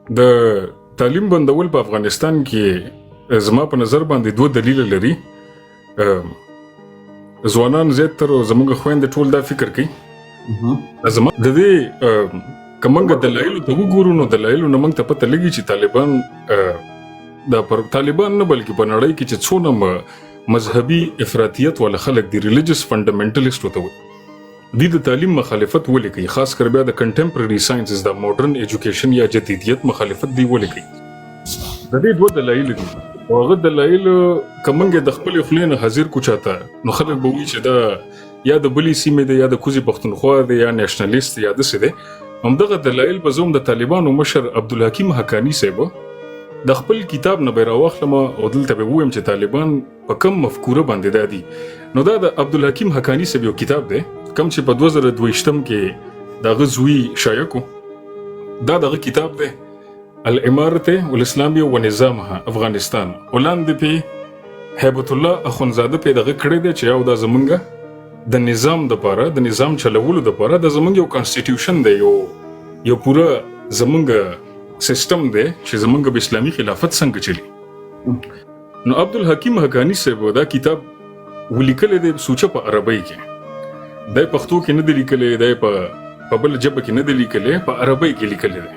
د تعلیم بندول په افغانستان کې زما په نظر باندې دوه دلیل لري. ځوانان زیاتره زموږ خويندې ټول دا فکر کوي زما د دې کومنګ دلایل ته وګورو نو دلایل نه موږ ته پته لګي چې طالبان دا پر طالبان نه بلکې په نړۍ کې چې څونه مذهبي افراطیت ولا خلک دي ریلیجیس فندامنټالیست وته وي د تعلیم مخالفت ولې کوي، خاص کر بیا د کنټمپرری ساينسز د ماډرن ایجوکیشن یا جدیدیت مخالفت دی ولې کوي. د دې دوه دلایل دي او هغه دلایل کومنګ د خپل خلینو حاضر کو چاته نو خلک به وی چې دا یا د بلی سیمه دی یا د کوزي پښتونخوا دی یا نېشنلیست یا د څه دی. همدغه دلایل په زوم د طالبانو مشر عبدالحکیم حقانی صاحب د خپل کتاب نه به راوخلم او دلته به وایم چې طالبان په کم مفکوره باندې دادي. نو دا د عبدالحکیم حقانی صاحب یو کتاب دی کم چې په 2022 کې د غزوی شایع کو. دا دغه کتاب دی الامارته والاسلاميه ونظامها افغانستان. ولاندې په هیبت الله اخونزاده په دغه کړی دی چې یو د زمونږه د نظام د لپاره د نظام چلولو د لپاره د زمونږ یو کانسټیټیوشن دی یو پورا زمونږ سیستم دی چې زمونږ د اسلامي خلافت څنګه چلی. نو عبدالحکیم حقانی صاحب دا کتاب ولیکل دی سوچه په عربی کې، دای پښتو کې نه دی لیکلی، دای په بل ژبه کې نه دی لیکلی، په عربی کې لیکلی دی.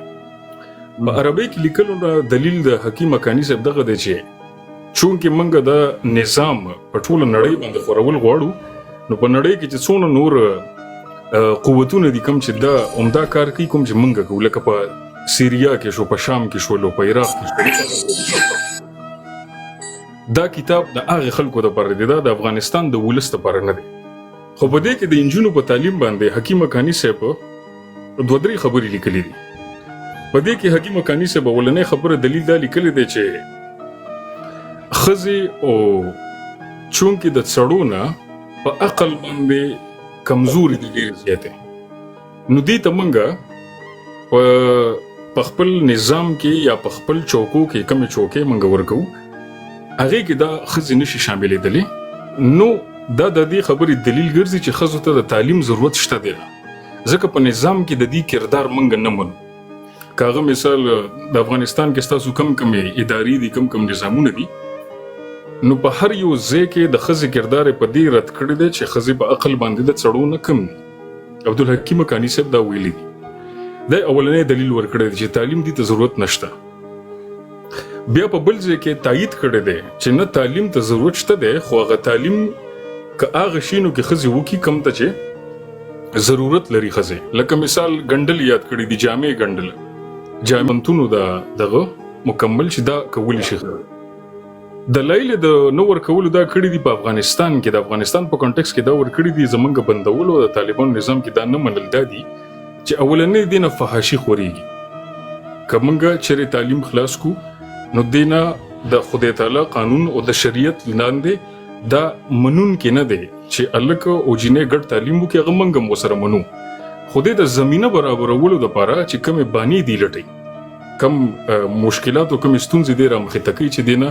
په عربی کې لیکلو نه دلیل د حکیم حقانی صاحب دغه دی چې چونکې موږ د نظام په ټوله نړۍ باندې خورول غواړو نو په نړۍ کې چې څونه نور قوتونه دي کوم چې دا عمده کار کوي کوم چې موږ کوو، لکه په سیریا کې شو، په شام کې شو، په عراق کې شو. دا کتاب د هغه خلکو لپاره دی، دا د افغانستان د ولس لپاره نه دی. خو په دې کې د انجونو په تعلیم باندې حکیم حقانی صاحب دوه درې خبرې لیکلې دي. په دې کې حکیم حقانی صاحب ولنې خبره دلیل دا لیکلې دی چې خزي او چونکې د څړونه په عقل باندې کمزوري دي ډېر زیاته، نو دې ته منګه په خپل نظام کې یا په خپل چوکو کې کمې چوکې منګه ورکو هغه کې دا خزي نشي شاملې دي. نو دا د دې خبرې دلیل ګرځي چې خزو ته د تعلیم ضرورت شته دی، ځکه په نظام کې د دې کردار منګ نه مون. کاغه مثال د افغانستان کې تاسو کم اداري دي کم نظامونه دي، نو په هر یو ځای کې د خزي کردار په دې رد کړی دی چې خزي په عقل باندې د څړونه کم دي. عبدالحکیم حقانی صاحب دا ویلي دي. دا اولنې دلیل ورکړی دی چې تعلیم دي ته ضرورت نشته. بیا په بل ځای کې تایید کړی دی چې نه تعلیم ته ضرورت شته دی، خو هغه تعلیم که هغه شینو کې خزي وکي کم ته چې ضرورت لري خزي. لکه مثال ګندل یاد کړی دی، جامع ګندل جامنتونو دغه مکمل چې دا کولی شي. دلایل د نور کولو دا کړی دی په افغانستان کې، د افغانستان په کانټیکس کې دا ور کړی دی زمونږ بندولو د طالبان نظام کې دا نه منل دادي چې اولنې دینه فحاشي خوريږي. کومګه چې تعلیم خلاص کو نو دینه د خدای تعالی قانون او د شریعت لاندې دا منون کې نه دی چې الک او جنې ګډ تعلیم وکي هغه منګم وسره منو. خدای د زمينه برابرولو لپاره چې کوم بانی دی لټي کم مشکلات او کم ستونزې دي را مخې ته کوي چې دینه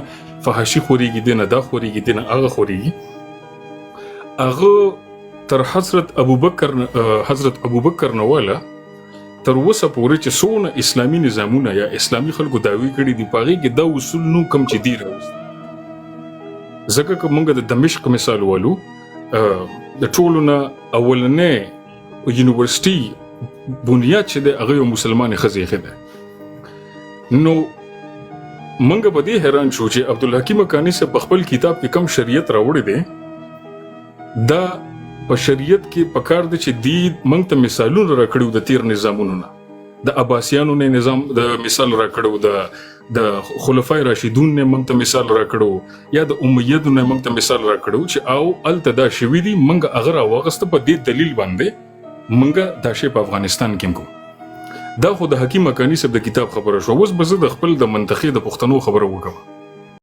فحاشي خوريږي، دینه دا خوريږي، دینه هغه خوريږي. هغه تر حضرت ابوبکر نواله تر اوسه پورې چې څونه اسلامي نظامونه یا اسلامي خلکو داوی کړي دي پاغي کې دا اصول نو کم چې دی راوست. ځکه که موږ د دمشق مثال والو د ټولو نه اولنې یونیورسيټي بنیاد چې د هغه یو مسلمان خزي خده. نو موږ په دې حیران شو چې عبدالحکیم حقانی صاحب په خپل کتاب کې کم شریعت راوړی دی. دا په شریعت کې پکار دی چې دی موږ ته مثالونه راکړو د تیر نظامونو نه، د عباسیانو نه نظام د مثال راکړو، د خلفای راشدون نه موږ ته مثال راکړو، یا د امیدونو نه موږ ته مثال راکړو چې او التدا شوی دی. موږ هغه راوغسته په دې دلیل باندې موږ دا شی په افغانستان کې کوو. دا خو د حکیم حقانی صاحب د کتاب خبره شو. اوس به زه د خپل د منطقې د پښتنو خبره وکړم.